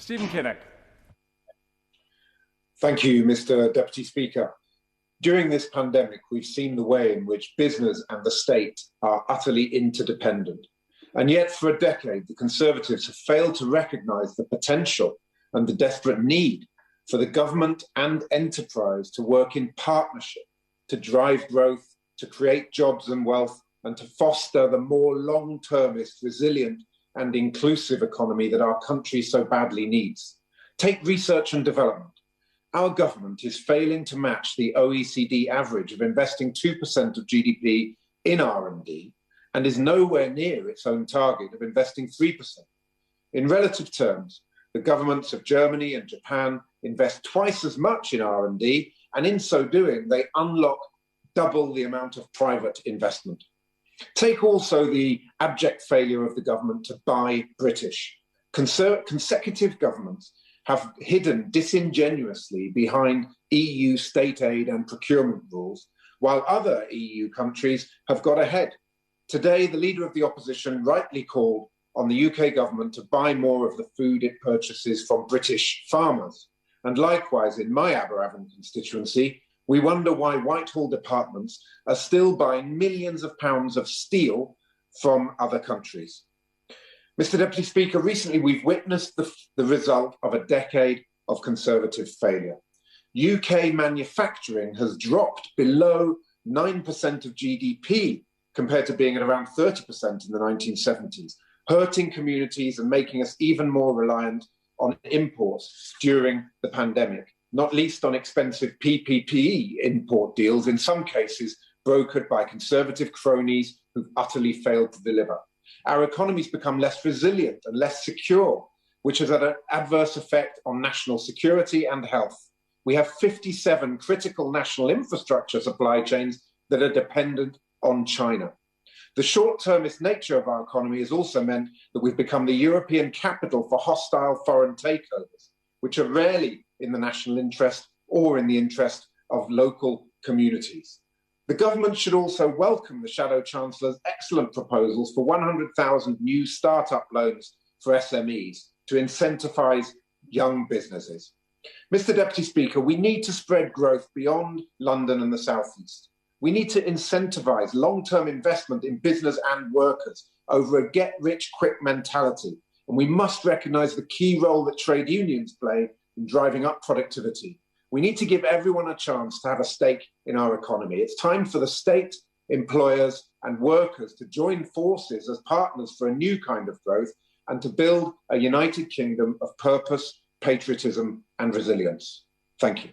Stephen Kinnock. Thank you, Mr. Deputy Speaker. During this pandemic, we've seen the way in which business and the state are utterly interdependent. And yet, for a decade, the Conservatives have failed to recognise the potential and the desperate need for the government and enterprise to work in partnership, to drive growth, to create jobs and wealth, and to foster the more long-termist, resilient and inclusive economy that our country so badly needs. Take research and development. Our government is failing to match the OECD average of investing 2% of GDP in R&D and is nowhere near its own target of investing 3%. In relative terms, the governments of Germany and Japan invest twice as much in R&D, and in so doing, they unlock double the amount of private investment. Take also the abject failure of the government to buy British. Consecutive governments have hidden disingenuously behind EU state aid and procurement rules, while other EU countries have got ahead. Today, the leader of the opposition rightly called on the UK government to buy more of the food it purchases from British farmers. And likewise, in my Aberavon constituency, we wonder why Whitehall departments are still buying millions of pounds of steel from other countries. Mr. Deputy Speaker, recently we've witnessed the result of a decade of Conservative failure. UK manufacturing has dropped below 9% of GDP compared to being at around 30% in the 1970s, hurting communities and making us even more reliant on imports during the pandemic, not least on expensive PPE import deals, in some cases brokered by Conservative cronies who've utterly failed to deliver. Our economy's become less resilient and less secure, which has had an adverse effect on national security and health. We have 57 critical national infrastructure supply chains that are dependent on China. The short-termist nature of our economy has also meant that we've become the European capital for hostile foreign takeovers, which are rarely in the national interest or in the interest of local communities. The government should also welcome the Shadow Chancellor's excellent proposals for 100,000 new start-up loans for SMEs to incentivise young businesses. Mr. Deputy Speaker, we need to spread growth beyond London and the South East. We need to incentivise long-term investment in business and workers over a get-rich-quick mentality. And we must recognise the key role that trade unions play in driving up productivity. We need to give everyone a chance to have a stake in our economy. It's time for the state, employers and workers to join forces as partners for a new kind of growth and to build a united kingdom of purpose, patriotism and resilience. Thank you.